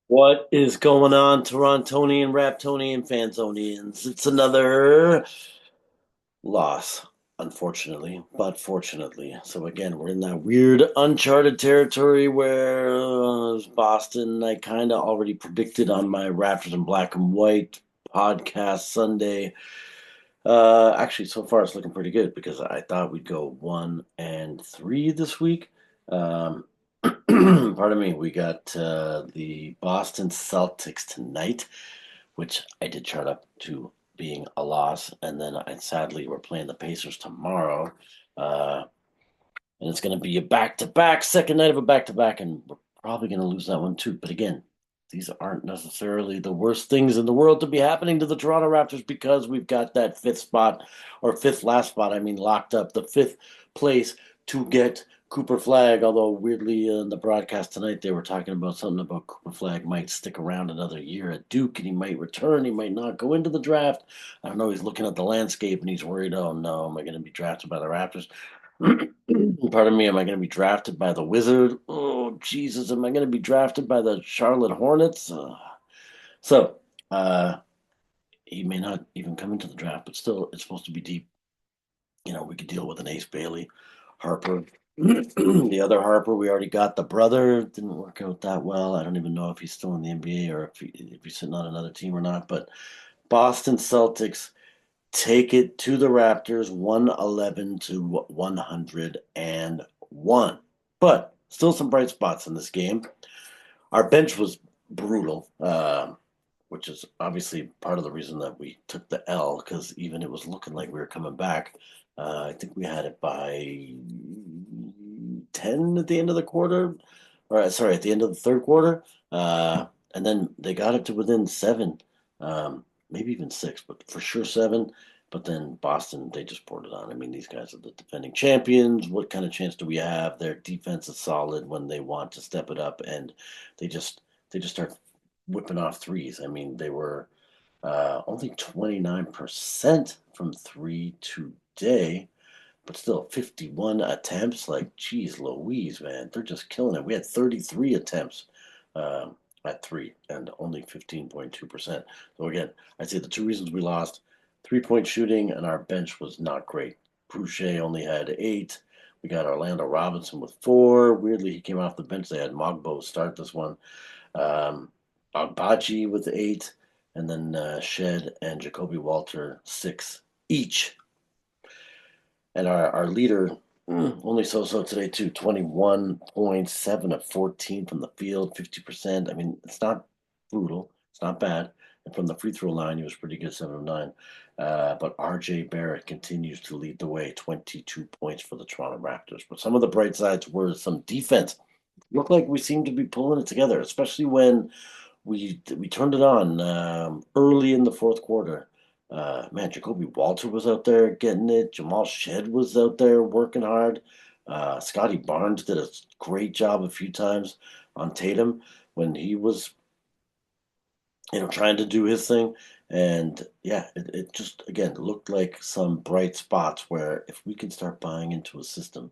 What is going on, Torontonian, Raptonian, Fansonians? It's another loss, unfortunately, but fortunately. So again, we're in that weird, uncharted territory where Boston. I kind of already predicted on my Raptors in Black and White podcast Sunday. Actually, so far it's looking pretty good because I thought we'd go 1-3 this week. Um, Pardon me. We got the Boston Celtics tonight, which I did chart up to being a loss, and then sadly we're playing the Pacers tomorrow, uh, and it's going to be a back-to-back, second night of a back-to-back, and we're probably going to lose that one too. But again, these aren't necessarily the worst things in the world to be happening to the Toronto Raptors because we've got that fifth spot or fifth last spot, I mean, locked up, the fifth place to get Cooper Flag. Although weirdly in the broadcast tonight they were talking about something about Cooper Flag might stick around another year at Duke and he might return, he might not go into the draft. I don't know, he's looking at the landscape and he's worried, oh no, am I going to be drafted by the Raptors? Pardon me, am I going to be drafted by the Wizard? Oh, Jesus, am I going to be drafted by the Charlotte Hornets? So, uh, he may not even come into the draft, but still, it's supposed to be deep. You know, we could deal with an Ace Bailey, Harper. The other Harper, we already got the brother. Didn't work out that well. I don't even know if he's still in the NBA or if he's sitting on another team or not. But Boston Celtics take it to the Raptors 111 to 101. But still some bright spots in this game. Our bench was brutal, which is obviously part of the reason that we took the L because even it was looking like we were coming back. I think we had it by 10 at the end of the quarter, or sorry, at the end of the third quarter. And then they got it to within seven, maybe even six, but for sure seven. But then Boston, they just poured it on. I mean, these guys are the defending champions. What kind of chance do we have? Their defense is solid when they want to step it up, and they just they just start whipping off threes. I mean, they were only 29% from three today, but still 51 attempts. Like, geez, Louise, man, they're just killing it. We had 33 attempts at three and only 15.2%. So again, I'd say the two reasons we lost: 3-point shooting, and our bench was not great. Boucher only had 8. We got Orlando Robinson with 4. Weirdly, he came off the bench. They had Mogbo start this one. Agbaji with 8, and then Shead and Jacoby Walter 6 each. And our leader, only so today, too. 21.7 of 14 from the field, 50%. I mean, it's not brutal. It's not bad. And from the free throw line, he was pretty good, 7 of 9. But RJ Barrett continues to lead the way, 22 points for the Toronto Raptors. But some of the bright sides were some defense. Looked like we seemed to be pulling it together, especially when we turned it on early in the fourth quarter. Man, Jacoby Walter was out there getting it. Jamal Shead was out there working hard. Scotty Barnes did a great job a few times on Tatum when he was, trying to do his thing. And yeah, it just again looked like some bright spots where if we can start buying into a system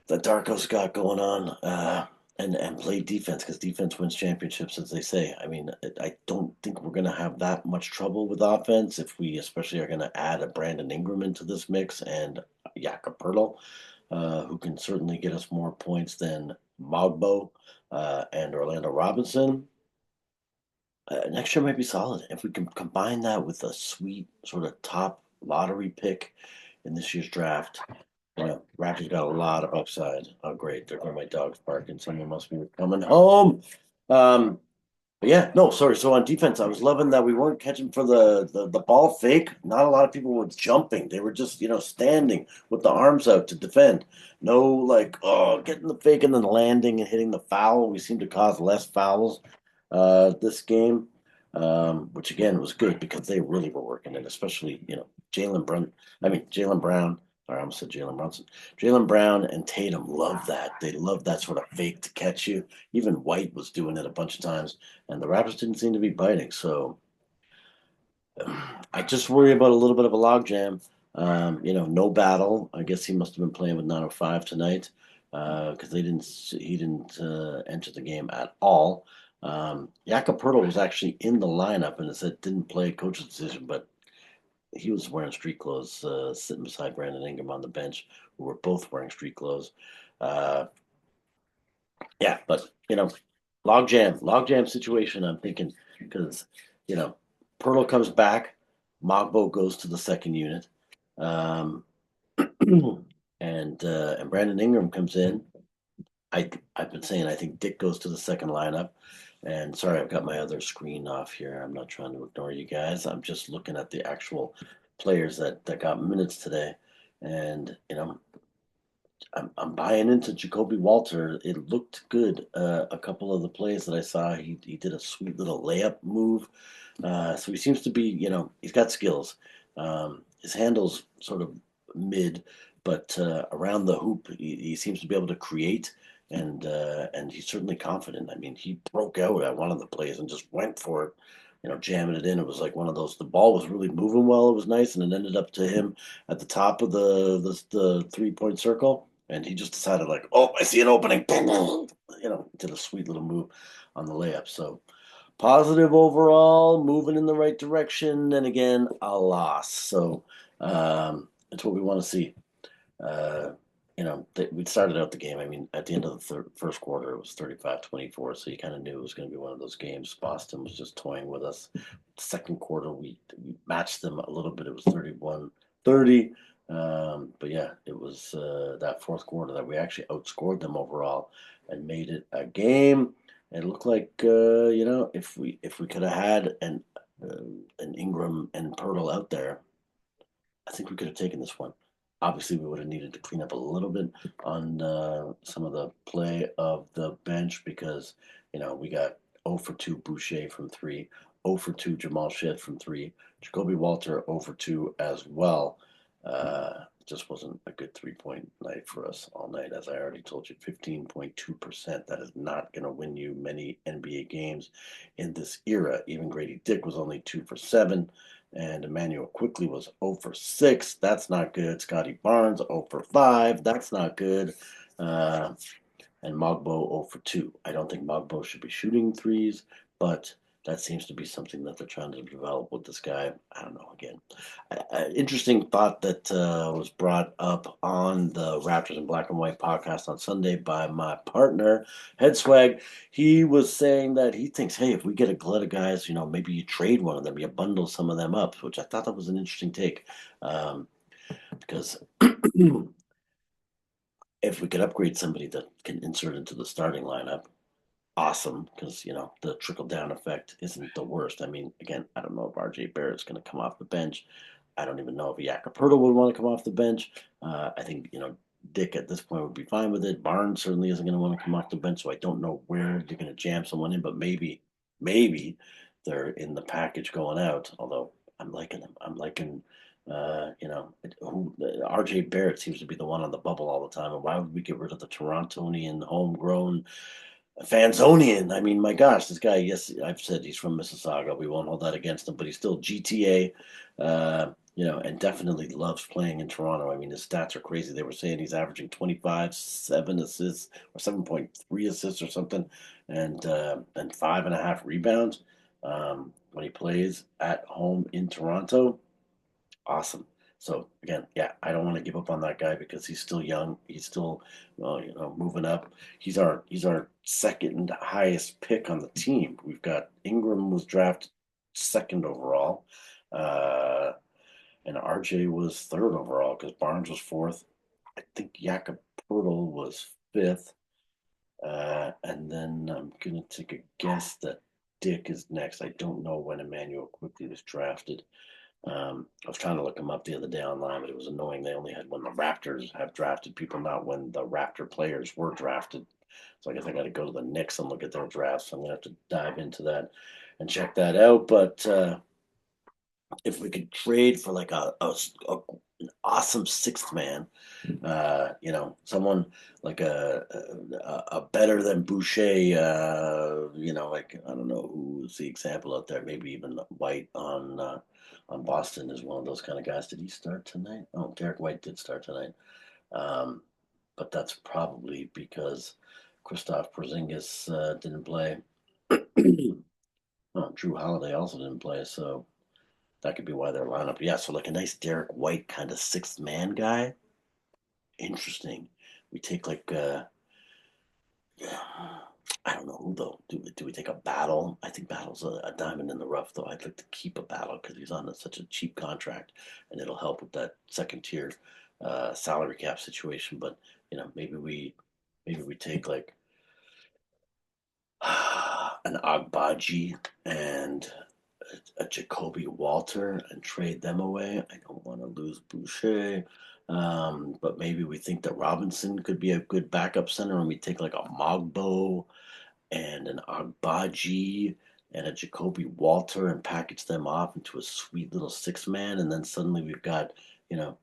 that Darko's got going on, and play defense because defense wins championships, as they say. I mean, I don't think we're going to have that much trouble with offense if we, especially, are going to add a Brandon Ingram into this mix and Jakob Pertl, who can certainly get us more points than Mogbo and Orlando Robinson. Next year might be solid if we can combine that with a sweet sort of top lottery pick in this year's draft. Yeah, Raptors got a lot of upside. Oh, great. There go my dogs barking. Someone must be coming home. Um, but yeah, no, sorry. So on defense, I was loving that we weren't catching for the ball fake. Not a lot of people were jumping. They were just, standing with the arms out to defend. No, like, oh, getting the fake and then landing and hitting the foul. We seem to cause less fouls this game, which again was good because they really were working it, especially, Jalen Brown. Or I almost said Jalen Brunson. Jalen Brown and Tatum love that. They love that sort of fake to catch you. Even White was doing it a bunch of times, and the Raptors didn't seem to be biting. So I just worry about a little bit of a logjam. No battle. I guess he must have been playing with 905 tonight because he didn't enter the game at all. Jakob Poeltl was actually in the lineup, and it said didn't play, coach's decision, but he was wearing street clothes, sitting beside Brandon Ingram on the bench, who were both wearing street clothes. Uh, yeah, but logjam situation. I'm thinking because you know, Pirtle comes back, Mogbo goes to the second unit, um, and Brandon Ingram comes in. I've been saying I think Dick goes to the second lineup. And sorry, I've got my other screen off here. I'm not trying to ignore you guys. I'm just looking at the actual players that got minutes today. And I'm buying into Jacoby Walter. It looked good. A couple of the plays that I saw, he did a sweet little layup move. So he seems to be, he's got skills. His handle's sort of mid, but around the hoop, he seems to be able to create, and he's certainly confident. I mean, he broke out at one of the plays and just went for it, jamming it in. It was like one of those. The ball was really moving well. It was nice, and it ended up to him at the top of the 3-point circle, and he just decided like, oh, I see an opening. Did a sweet little move on the layup. So positive overall, moving in the right direction, and again, a loss. So it's what we want to see. Uh, we started out the game. I mean, at the end of the first quarter, it was 35-24, so you kind of knew it was going to be one of those games. Boston was just toying with us. Second quarter, we matched them a little bit. It was 31-30. But yeah, it was that fourth quarter that we actually outscored them overall and made it a game. It looked like if we could have had an Ingram and Pirtle out there, I think we could have taken this one. Obviously, we would have needed to clean up a little bit on some of the play of the bench because we got 0 for 2 Boucher from 3, 0 for 2 Jamal Shead from 3, Jacoby Walter 0 for 2 as well. It just wasn't a good 3-point night for us all night. As I already told you, 15.2%. That is not going to win you many NBA games in this era. Even Grady Dick was only 2 for 7. And Emmanuel quickly was 0 for 6. That's not good. Scotty Barnes 0 for 5. That's not good. And Mogbo 0 for 2. I don't think Mogbo should be shooting threes, but that seems to be something that they're trying to develop with this guy. I don't know. Again, interesting thought that was brought up on the Raptors in Black and White podcast on Sunday by my partner, Head Swag. He was saying that he thinks, hey, if we get a glut of guys, maybe you trade one of them, you bundle some of them up, which I thought that was an interesting take. Because if we could upgrade somebody that can insert into the starting lineup, awesome, because the trickle down effect isn't the worst. I mean, again, I don't know if RJ Barrett's going to come off the bench. I don't even know if Jakob Poeltl would want to come off the bench. I think Dick at this point would be fine with it. Barnes certainly isn't going to want to come off the bench, so I don't know where you're going to jam someone in, but maybe they're in the package going out. Although I'm liking them. I'm liking. RJ Barrett seems to be the one on the bubble all the time. And why would we get rid of the Torontonian homegrown Fanzonian? I mean, my gosh, this guy, yes, I've said he's from Mississauga. We won't hold that against him, but he's still GTA, and definitely loves playing in Toronto. I mean, his stats are crazy. They were saying he's averaging 25, 7 assists, or 7.3 assists or something, and 5.5 rebounds when he plays at home in Toronto. Awesome. So again, yeah, I don't want to give up on that guy because he's still young. He's still, moving up. He's our second highest pick on the team. We've got Ingram was drafted second overall, uh, and RJ was third overall because Barnes was fourth. I think Jakob Poeltl was fifth, and then I'm gonna take a guess that Dick is next. I don't know when Emmanuel quickly was drafted. I was trying to look them up the other day online, but it was annoying. They only had when the Raptors have drafted people, not when the Raptor players were drafted. So I guess I got to go to the Knicks and look at their drafts. So I'm gonna have to dive into that and check that out. But if we could trade for like an awesome sixth man, someone like a better than Boucher, like I don't know who's the example out there. Maybe even White on Boston is one of those kind of guys. Did he start tonight? Oh, Derek White did start tonight, um, but that's probably because Christoph Porzingis didn't play. Drew Holiday also didn't play, so that could be why their lineup. Yeah, so like a nice Derek White kind of sixth man guy. Interesting. We take like I don't know who though. Do we take a Battle? I think Battle's a diamond in the rough though. I'd like to keep a Battle because he's on such a cheap contract, and it'll help with that second tier salary cap situation. But maybe we take like an Agbaji and a Jacoby Walter and trade them away. I don't want to lose Boucher. But maybe we think that Robinson could be a good backup center, and we take like a Mogbo and an Agbaji and a Jacoby Walter and package them off into a sweet little six man, and then suddenly we've got you know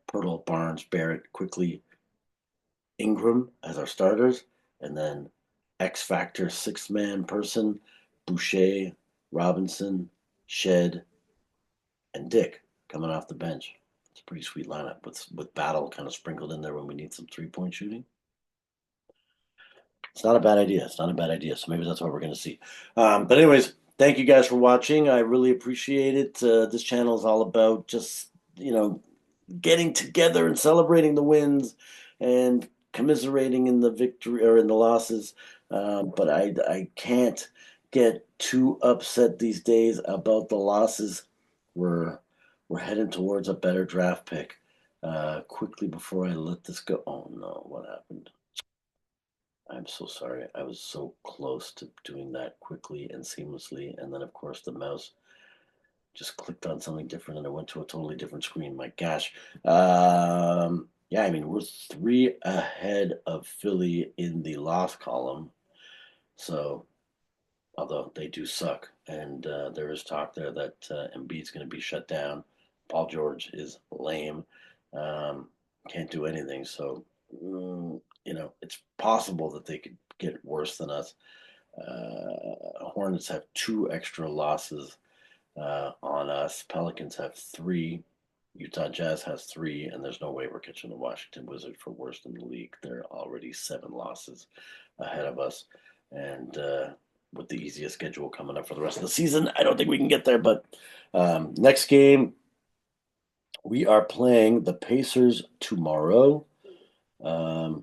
Pirtle, Barnes, Barrett, quickly Ingram as our starters, and then X Factor six man person, Boucher, Robinson, Shead, and Dick coming off the bench. It's a pretty sweet lineup with Battle kind of sprinkled in there when we need some 3-point shooting. It's not a bad idea. It's not a bad idea. So maybe that's what we're going to see. But anyways, thank you guys for watching. I really appreciate it. This channel is all about just getting together and celebrating the wins and commiserating in the victory or in the losses. But I can't get too upset these days about the losses. We're heading towards a better draft pick. Quickly before I let this go. Oh no, what happened? I'm so sorry. I was so close to doing that quickly and seamlessly, and then of course the mouse just clicked on something different and it went to a totally different screen. My gosh. Yeah, I mean, we're 3 ahead of Philly in the loss column. So, although they do suck, and there is talk there that Embiid's going to be shut down. Paul George is lame. Can't do anything. So, it's possible that they could get worse than us. Hornets have 2 extra losses on us. Pelicans have 3. Utah Jazz has 3, and there's no way we're catching the Washington Wizards for worst in the league. They're already 7 losses ahead of us, and with the easiest schedule coming up for the rest of the season, I don't think we can get there. But next game, we are playing the Pacers tomorrow. Oh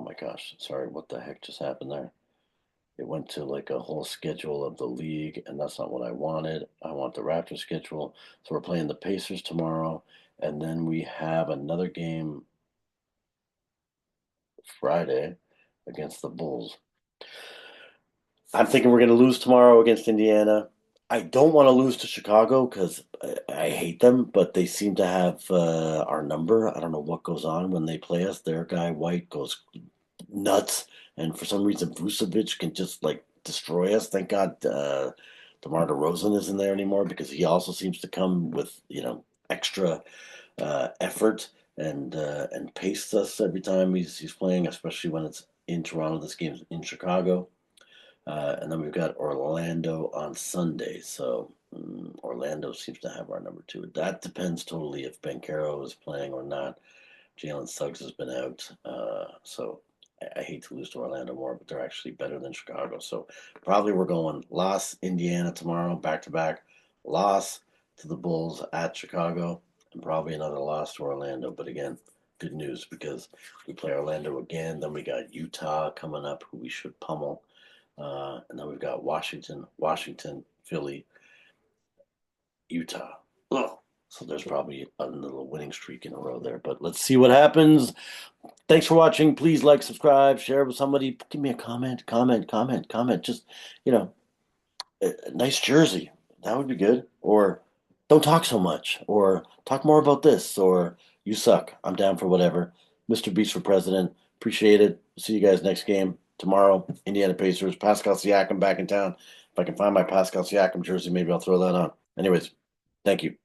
my gosh, sorry, what the heck just happened there? It went to like a whole schedule of the league, and that's not what I wanted. I want the Raptors schedule. So we're playing the Pacers tomorrow, and then we have another game Friday against the Bulls. I'm thinking we're going to lose tomorrow against Indiana. I don't want to lose to Chicago because I hate them, but they seem to have our number. I don't know what goes on when they play us. Their guy White goes nuts, and for some reason Vucevic can just like destroy us. Thank God DeMar DeRozan isn't there anymore because he also seems to come with extra effort and pace us every time he's playing, especially when it's in Toronto. This game's in Chicago. And then we've got Orlando on Sunday. So Orlando seems to have our number 2. That depends totally if Banchero is playing or not. Jalen Suggs has been out. So I hate to lose to Orlando more, but they're actually better than Chicago. So probably we're going loss Indiana tomorrow, back-to-back. Loss to the Bulls at Chicago, and probably another loss to Orlando. But again, good news because we play Orlando again. Then we got Utah coming up, who we should pummel. And then we've got Washington, Philly, Utah. Ugh. So there's probably a little winning streak in a row there. But let's see what happens. Thanks for watching. Please like, subscribe, share with somebody. Give me a comment. Just, a nice jersey. That would be good. Or don't talk so much. Or talk more about this. Or you suck. I'm down for whatever. Mr. Beast for president. Appreciate it. See you guys next game. Tomorrow, Indiana Pacers. Pascal Siakam back in town. If I can find my Pascal Siakam jersey, maybe I'll throw that on. Anyways, thank you.